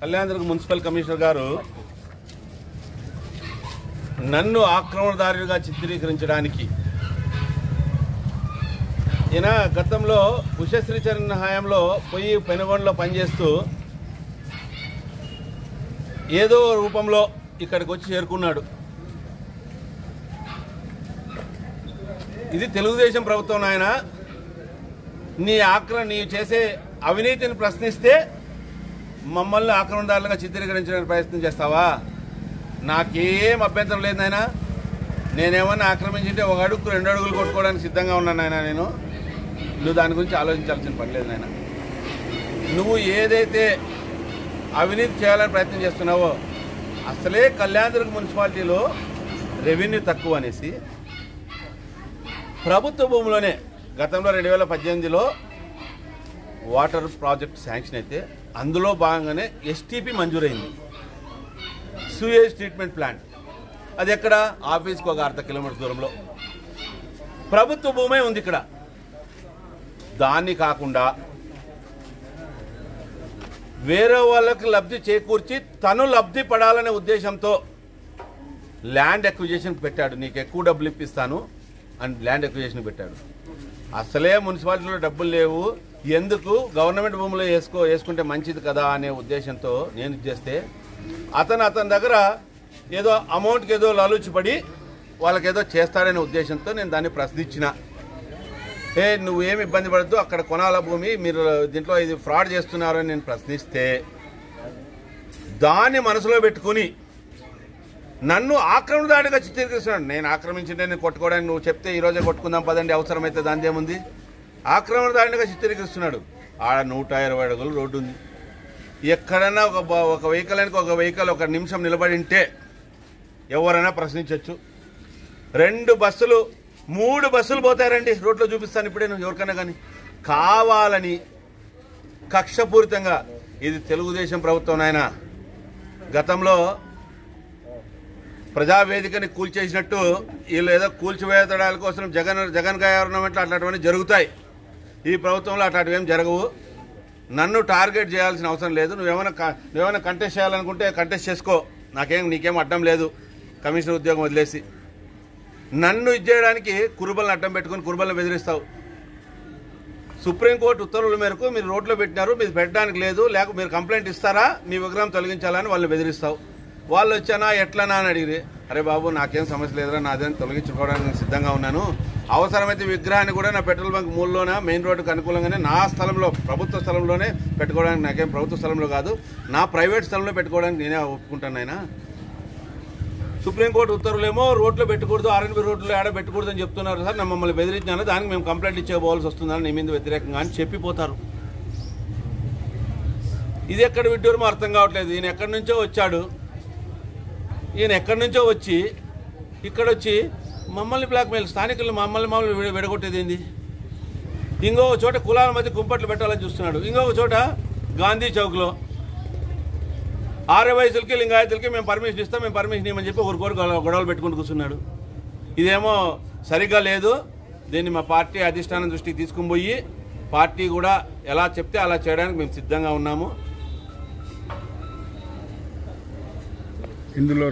Kalyandurg municipal commissioner గారు నన్ను ఆక్రమణదారుడిగా చిత్రీకరించడానికి ఈయన గతంలో ఉషశ్రీచరణ్ హయాంలో పోయి పెనుగొండలో పనిచేస్తూ ఏదో రూపంలో ఇక్కడికి వచ్చి చేరుకున్నాడు. ఇది తెలుగుదేశం ప్రభుత్వం. నాయన నీవు చేసే అవినీతిని ప్రశ్నిస్తే మమ్మల్ని ఆక్రమణదారులుగా చిత్రీకరించడానికి ప్రయత్నం చేస్తావా? నాకేం అభ్యంతరం లేదు నాయన. నేనేమన్నా ఆక్రమించింటే ఒక అడుగు 2 అడుగులు కొట్టుకోవడానికి సిద్ధంగా ఉన్నాను నాయన. నువ్వు దాని గురించి ఆలోచించాల్సిన పని లేదు నాయన. నువ్వు ఏదైతే అవినీతి చేయాలని ప్రయత్నం చేస్తున్నావో, అసలే కళ్యాణదుర్గ మున్సిపాలిటీలో రెవెన్యూ తక్కువ అనేసి ప్రభుత్వ భూమిలోనే గతంలో 2018లో వాటర్ ప్రాజెక్ట్ శాంక్షన్ అయితే అందులో భాగంగానే ఎస్టీపీ మంజూరైంది, సూయేజ్ ట్రీట్మెంట్ ప్లాంట్. అది ఎక్కడ? ఆఫీస్కి ఒక 1/2 కిలోమీటర్ దూరంలో ప్రభుత్వ భూమే ఉంది ఇక్కడ. దాన్ని కాకుండా వేరే వాళ్ళకి లబ్ధి చేకూర్చి తను లబ్ధి పడాలనే ఉద్దేశంతో ల్యాండ్ అక్విజిషన్ పెట్టాడు. నీకు ఎక్కువ డబ్బులు ఇప్పిస్తాను అని ల్యాండ్ అక్విజిషన్ పెట్టాడు. అసలే మున్సిపాలిటీలో డబ్బులు లేవు, ఎందుకు గవర్నమెంట్ భూములో వేసుకుంటే మంచిది కదా అనే ఉద్దేశంతో నేను చేస్తే అతని దగ్గర ఏదో అమౌంట్కి ఏదో లాలూచిపడి వాళ్ళకేదో చేస్తాడనే ఉద్దేశంతో నేను దాన్ని ప్రశ్నించిన. నువ్వేమి ఇబ్బంది పడద్దు, అక్కడ కొనాల భూమి, మీరు దీంట్లో ఇది ఫ్రాడ్ చేస్తున్నారు అని నేను ప్రశ్నిస్తే దాన్ని మనసులో పెట్టుకుని నన్ను ఆక్రమణదారుడిగా చిత్రీకరిస్తున్నాడు. నేను ఆక్రమించింటే నేను కొట్టుకోవడానికి నువ్వు చెప్తే ఈరోజే కొట్టుకుందాం పదండి, అవసరమైతే దాని ఏముంది? ఆక్రమణదారుడిగా చిత్రీకరిస్తున్నాడు. ఆడ 120 అడుగులు రోడ్డు ఉంది. ఎక్కడైనా ఒక వెహికల్కి ఒక వెహికల్ 1 నిమిషం నిలబడి ఉంటే ఎవరైనా ప్రశ్నించవచ్చు. 2 బస్సులు 3 బస్సులు పోతారండి రోడ్లో, చూపిస్తాను ఇప్పుడే ఎవరికైనా. కానీ కావాలని కక్షపూరితంగా, ఇది తెలుగుదేశం ప్రభుత్వం నాయన. గతంలో ప్రజావేదికని కూల్చేసినట్టు వీళ్ళు ఏదో కూల్చివేతడాల కోసం జగన్ గవర్నమెంట్లో అట్లాంటివన్నీ జరుగుతాయి. ఈ ప్రభుత్వంలో అట్లాంటివి ఏం జరగవు. నన్ను టార్గెట్ చేయాల్సిన అవసరం లేదు. నువ్వేమైనా కంటెస్ట్ చేయాలనుకుంటే కంటెస్ట్ చేసుకో, నీకేం అడ్డం లేదు. కమిషనర్ ఉద్యోగం వదిలేసి నన్ను ఇచ్చేయడానికి కురుబలను అడ్డం పెట్టుకుని కురుబలను బెదిరిస్తావు. సుప్రీంకోర్టు ఉత్తర్వుల మేరకు మీరు రోడ్లో పెట్టినారు, మీరు పెట్టడానికి లేదు, మీరు కంప్లైంట్ ఇస్తారా, మీ విగ్రహం తొలగించాలని వాళ్ళు బెదిరిస్తావు. వాళ్ళు వచ్చానా ఎట్లనా అని అడిగిరి. అరే బాబు, నాకేం సమస్య లేదురా, నాదేని తొలగించుకోవడానికి సిద్ధంగా ఉన్నాను. అవసరమైతే విగ్రహాన్ని కూడా నా పెట్రోల్ బంక్ మూలలోనే మెయిన్ రోడ్డుకు అనుకూలంగానే నా స్థలంలో, ప్రభుత్వ స్థలంలోనే పెట్టుకోవడానికి, నాకేం ప్రభుత్వ స్థలంలో కాదు, నా ప్రైవేట్ స్థలంలో పెట్టుకోవడానికి నేనే ఒప్పుకుంటాను ఆయన. సుప్రీంకోర్టు ఉత్తర్వులేమో రోడ్లో పెట్టకూడదు, ఆర్ఎన్బి రోడ్లో ఆడ పెట్టకూడదు అని చెప్తున్నారు సార్. నేను మమ్మల్ని బెదిరించాను, దానికి మేము కంప్లైంట్ ఇచ్చేపోవాల్సి వస్తుందని నీ మీద వ్యతిరేకంగా అని చెప్పిపోతారు. ఇది ఎక్కడ విడ్డూరమో అర్థం కావట్లేదు. ఈయన ఎక్కడి నుంచో వచ్చాడు, ఈయన ఎక్కడి నుంచో వచ్చి ఇక్కడొచ్చి మమ్మల్ని బ్లాక్మెయిల్, స్థానికులు మమ్మల్ని విడగొట్టేది ఏంది? ఇంకొక చోట కులాల మధ్య కుంపట్లు పెట్టాలని చూస్తున్నాడు. ఇంకొక చోట గాంధీ చౌక్లో ఆర్యవైశ్యులకి లింగాయతులకి మేము పర్మిషన్ ఇస్తాం, మేము పర్మిషన్ ఇవ్వమని చెప్పి ఒకరికొరు గొడవలు పెట్టుకుంటూ కూర్చున్నాడు. ఇదేమో సరిగ్గా లేదు. దీన్ని మా పార్టీ అధిష్టానం దృష్టికి తీసుకుని పోయి పార్టీ కూడా ఎలా చెప్తే అలా చేయడానికి మేము సిద్ధంగా ఉన్నాము. ఇందులో